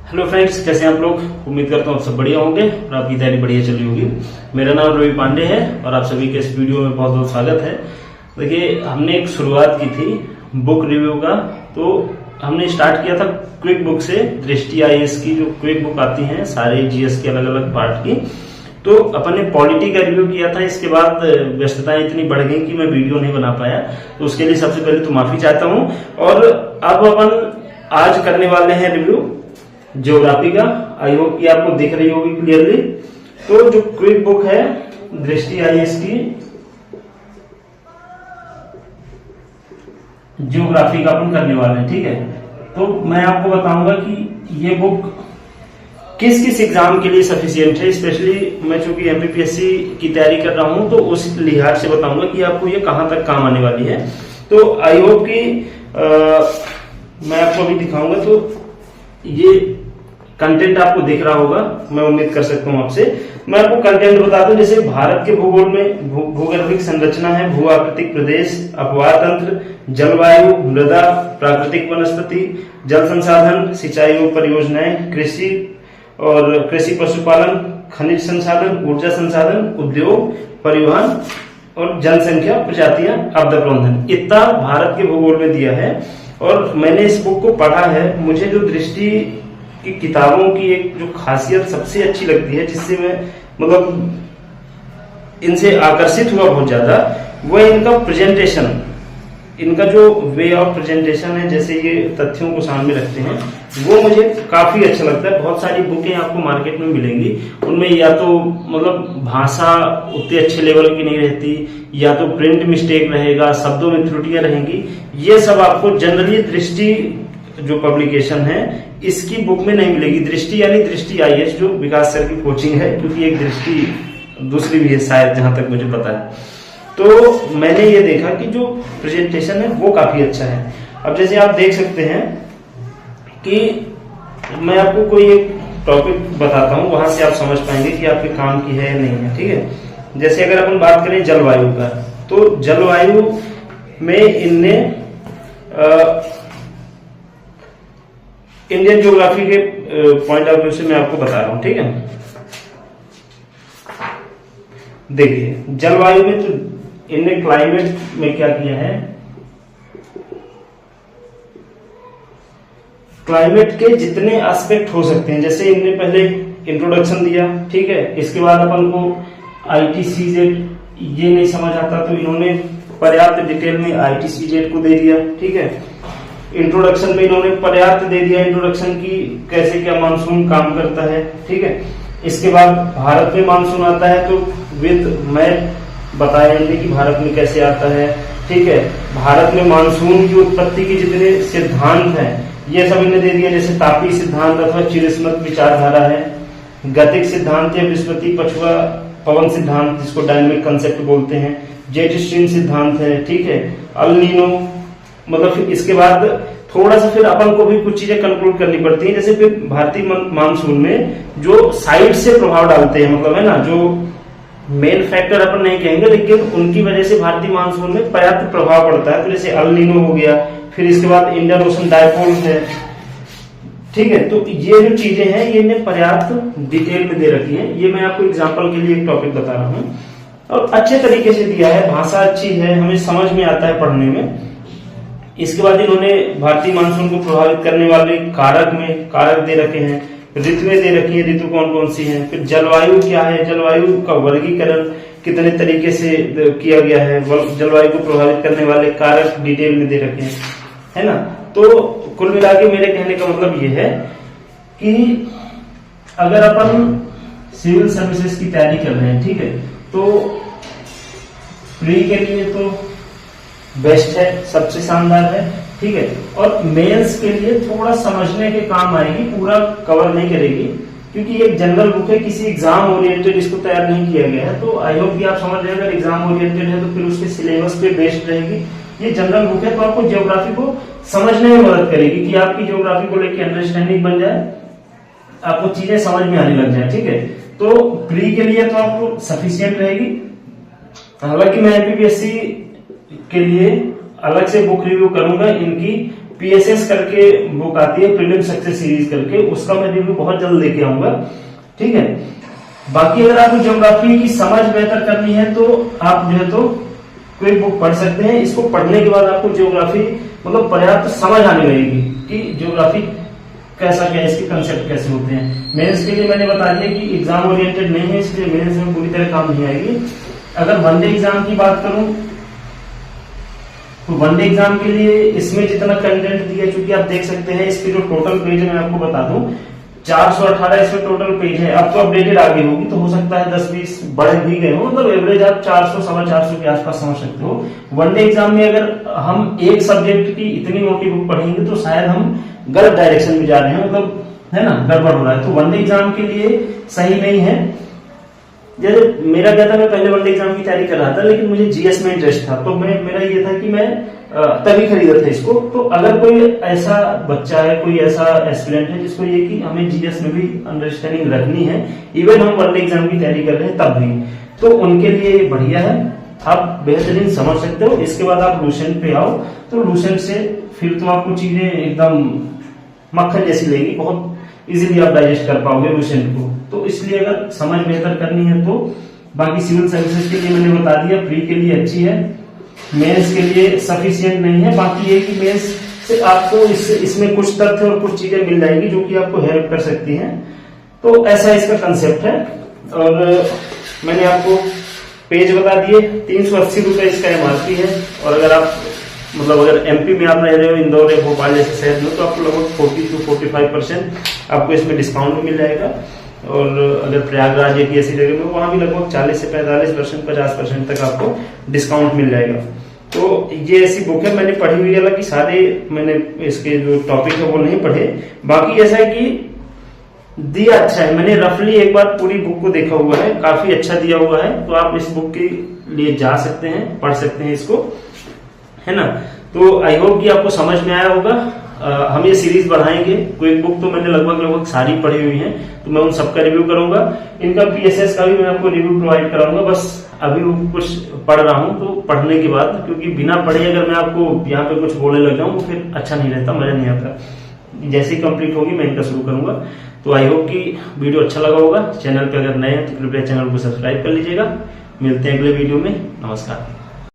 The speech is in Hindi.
हेलो फ्रेंड्स, कैसे हैं आप लोग। उम्मीद करता हूँ आप सब बढ़िया होंगे और आपकी तैयारी बढ़िया चल रही होगी। मेरा नाम रवि पांडे है और आप सभी के इस वीडियो में बहुत बहुत स्वागत है। देखिए, हमने एक शुरुआत की थी बुक रिव्यू का। तो हमने स्टार्ट किया था क्विक बुक से, दृष्टि आईएएस की जो क्विक बुक आती हैं सारे जीएस के अलग अलग पार्ट की। तो अपन ने पॉलिटी का रिव्यू किया था। इसके बाद व्यस्तताएं इतनी बढ़ गई कि मैं वीडियो नहीं बना पाया, तो उसके लिए सबसे पहले तो माफी चाहता हूँ। और अब अपन आज करने वाले हैं रिव्यू ज्योग्राफी का। आई होप कि आपको दिख रही होगी क्लियरली। तो जो क्विक बुक है दृष्टि आईएएस की ज्योग्राफी का अपन करने वाले हैं, ठीक है। तो मैं आपको बताऊंगा कि ये बुक किस किस एग्जाम के लिए सफिशियंट है। स्पेशली मैं चूंकि एमपीपीएससी की तैयारी कर रहा हूं, तो उस लिहाज से बताऊंगा कि आपको ये कहां तक काम आने वाली है। तो आई होप कि मैं आपको अभी दिखाऊंगा। तो ये कंटेंट आपको दिख रहा होगा, मैं उम्मीद कर सकता हूं आपसे। मैं आपको कंटेंट बता दूं, जैसे भारत के भूगोल में भूगर्भिक संरचना है, भू आकृतिक प्रदेश, अपवाह तंत्र, जलवायु, मृदा, प्राकृतिक वनस्पति, जल संसाधन, सिंचाई व परियोजनाएं, कृषि और कृषि पशुपालन, खनिज संसाधन, ऊर्जा संसाधन, उद्योग, परिवहन और जनसंख्या, प्रजातियां, आपदा प्रबंधन। इतना भारत के भूगोल में दिया है। और मैंने इस बुक को पढ़ा है। मुझे जो दृष्टि की किताबों की एक जो खासियत सबसे अच्छी लगती है, जिससे मैं मतलब इनसे आकर्षित हुआ बहुत ज्यादा, वो इनका प्रेजेंटेशन, इनका जो वे ऑफ प्रेजेंटेशन है, जैसे ये तथ्यों को सामने रखते हैं, वो मुझे काफी अच्छा लगता है। बहुत सारी बुकें आपको मार्केट में मिलेंगी, उनमें या तो मतलब भाषा उतने अच्छे लेवल की नहीं रहती, या तो प्रिंट मिस्टेक रहेगा, शब्दों में त्रुटियां रहेंगी। ये सब आपको जनरली दृष्टि जो पब्लिकेशन है इसकी बुक में नहीं मिलेगी। दृष्टि यानी दृष्टि आईएएस, जो विकास सर की कोचिंग है, क्योंकि एक दृष्टि दूसरी भी है शायद, जहां तक मुझे पता है। तो मैंने ये देखा कि जो प्रेजेंटेशन है वो काफी अच्छा है। अब जैसे आप देख सकते हैं कि मैं आपको कोई एक टॉपिक बताता हूं, वहां से आप समझ पाएंगे कि आपके काम की है या नहीं है, ठीक है। जैसे अगर अपन बात करें जलवायु का, तो जलवायु में इनने इंडियन ज्योग्राफी के पॉइंट ऑफ व्यू से मैं आपको बता रहा हूं, ठीक है। देखिए, जलवायु में तो इनने क्लाइमेट में क्या किया है, क्लाइमेट के जितने एस्पेक्ट हो सकते हैं, जैसे इनने पहले इंट्रोडक्शन दिया, ठीक है। इसके बाद अपन को आईटीसीजेड ये नहीं समझ आता, तो इन्होंने पर्याप्त डिटेल में आईटीसीजेड को दे दिया, ठीक है। इंट्रोडक्शन में इन्होंने पर्याप्त दे दिया इंट्रोडक्शन की, कैसे क्या मानसून काम करता है, ठीक है। इसके बाद भारत में मानसून आता है, तो विद मैप बताया इन्होंने कि भारत में कैसे आता है, ठीक है। भारत में मानसून की उत्पत्ति के जितने सिद्धांत हैं ये सब इन्हें दे दिया, जैसे तापीय सिद्धांत अथवा चिरस्मृत विचारधारा है, गतिक सिद्धांत है, विस्पति पछुआ पवन सिद्धांत जिसको डायनेमिक कंसेप्ट बोलते हैं, जेट स्ट्रीम सिद्धांत है, ठीक है, अल नीनो। मतलब फिर इसके बाद थोड़ा सा फिर अपन को भी कुछ चीजें कंक्लूड करनी पड़ती हैं, जैसे फिर भारतीय मानसून में जो साइड से प्रभाव डालते हैं, मतलब है ना, जो मेन फैक्टर अपन नहीं कहेंगे, लेकिन उनकी वजह से भारतीय मानसून में पर्याप्त प्रभाव पड़ता है। तो जैसे अल नीनो हो गया, फिर इसके बाद इंडियन ओशन डायपोल है, ठीक है। तो ये जो चीजें हैं ये इन्हें पर्याप्त डिटेल में दे रखी है। ये मैं आपको एग्जाम्पल के लिए एक टॉपिक बता रहा हूँ और अच्छे तरीके से दिया है, भाषा अच्छी है, हमें समझ में आता है पढ़ने में। इसके बाद इन्होंने भारतीय मानसून को प्रभावित करने वाले कारक में कारक दे रखे हैं, ऋतुएं दे रखी हैं, ऋतु कौन कौन सी हैं, फिर जलवायु क्या है, जलवायु का वर्गीकरण कितने तरीके से किया गया है, जलवायु को प्रभावित करने वाले कारक डिटेल में दे रखे हैं, है ना। तो कुल मिला के मेरे कहने का मतलब ये है कि अगर अपन सिविल सर्विसेज की तैयारी कर रहे हैं, ठीक है, तो प्री के लिए तो बेस्ट है, सबसे शानदार है, ठीक है। और मेंस के लिए थोड़ा समझने के काम आएगी, पूरा कवर नहीं करेगी, क्योंकि एक जनरल बुक है, किसी एग्जाम ओरिएंटेड इसको तैयार नहीं किया गया है। तो आई होप कि आप समझ रहे हैं, अगर एग्जाम ओरिएंटेड है तो फिर उसके सिलेबस पे बेस्ड रहेगी। ये जनरल बुक है, तो आपको ज्योग्राफी को समझने में मदद करेगी कि आपकी ज्योग्राफी को लेकर अंडरस्टैंडिंग बन जाए, आपको चीजें समझ में आने लग जाए, ठीक है। तो प्री के लिए तो आपको सफिशियंट रहेगी। हालांकि मैं एमपीपीएससी के लिए अलग से बुक रिव्यू करूंगा, इनकी PSS करके बुक आती है, प्रीलिम सक्सेस सीरीज करके, उसका मैं रिव्यू बहुत जल्द लेके आऊंगा, ठीक है। बाकी अगर आपको ज्योग्राफी की समझ बेहतर करनी है तो आप जो है तो कोई बुक पढ़ सकते हैं। इसको पढ़ने के बाद आपको ज्योग्राफी मतलब पर्याप्त समझ आने लगेगी कि ज्योग्राफी कैसा क्या है, इसके कंसेप्ट कैसे होते हैं। मेंस के लिए मैंने बता दिया कि एग्जाम ओरिएंटेड नहीं है, इसलिए मेंस में पूरी तरह काम नहीं आएगी। अगर वनडे एग्जाम की बात करूं तो वनडे एग्जाम के लिए इसमें जितना कंटेंट दिया, चूंकि आप देख सकते हैं इसके जो टोटल पेज है मैं आपको बता दूं 418 इसमें टोटल पेज है। अब तो अपडेटेड आगे होगी तो हो सकता है 10-20 बढ़ भी गए हो, मतलब एवरेज आप 400-450 के आसपास समझ सकते हो। वनडे एग्जाम में अगर हम एक सब्जेक्ट की इतनी मोटी बुक पढ़ेंगे तो शायद हम गलत डायरेक्शन में जा रहे हैं, मतलब है ना, गड़बड़ हो रहा है। तो वनडे एग्जाम के लिए सही नहीं है। जैसे मेरा क्या था, मैं पहले वनडे एग्जाम की तैयारी कर रहा था लेकिन मुझे जीएस में इंटरेस्ट था, तो मेरा ये था कि मैं तभी खरीदा था इसको। तो अगर कोई ऐसा बच्चा है, कोई ऐसा एस्पिरेंट है जिसको ये कि हमें जीएस में भी अंडरस्टैंडिंग रखनी है, इवन हम वनडे एग्जाम की तैयारी कर रहे हैं तब भी, तो उनके लिए ये बढ़िया है, आप बेहतरीन समझ सकते हो। इसके बाद आप लूसेंट पे आओ तो लूसेंट से फिर तो आपको चीजें एकदम मक्खन जैसी लगेगी, बहुत इजीली आप डाइजेस्ट कर पाओगे लूसेंट को। तो इसलिए अगर समझ बेहतर करनी है तो बाकी सिविल सर्विसेज के लिए मैंने बता दिया, प्री के लिए अच्छी है, मेंस के लिए सफिशिएंट नहीं है। बाकी ये कि मेंस से आपको इसमें कुछ तथ्य और कुछ चीजें मिल जाएंगी जो कि आपको हेल्प कर सकती हैं। तो ऐसा इसका कंसेप्ट है। और मैंने आपको पेज बता दिए, 380 रुपए इसका MRP है। और अगर आप मतलब अगर MP में आप रह रहे हो, इंदौर या भोपाल जैसे शहर में, तो आपको लगभग 40-45% आपको इसमें डिस्काउंट मिल जाएगा। और अगर प्रयागराज या ऐसी जगह में, वहां भी लगभग 40 से 45%, 50% तक आपको डिस्काउंट मिल जाएगा। तो ये ऐसी बुक है, मैंने पढ़ी हुई है, हालांकि सारे मैंने इसके जो टॉपिक है वो नहीं पढ़े। बाकी ऐसा है कि दिया अच्छा है, मैंने रफली एक बार पूरी बुक को देखा हुआ है, काफी अच्छा दिया हुआ है। तो आप इस बुक के लिए जा सकते हैं, पढ़ सकते हैं इसको, है ना। तो आई होप कि आपको समझ में आया होगा। हम ये सीरीज बढ़ाएंगे। क्विक बुक तो मैंने लगभग सारी पढ़ी हुई है, तो मैं उन सबका रिव्यू करूंगा। इनका PSS का भी मैं आपको रिव्यू प्रोवाइड कराऊंगा। बस अभी कुछ पढ़ रहा हूं, तो पढ़ने के बाद, क्योंकि बिना पढ़े अगर मैं आपको यहाँ पे कुछ बोलने लग जाऊं तो फिर अच्छा नहीं रहता, मजा नहीं आता। जैसे ही कंप्लीट होगी मैं इनका शुरू करूंगा। तो आई होप कि वीडियो अच्छा लगा होगा। चैनल पे अगर नए हैं तो कृपया चैनल को सब्सक्राइब कर लीजिएगा। मिलते हैं अगले वीडियो में। नमस्कार।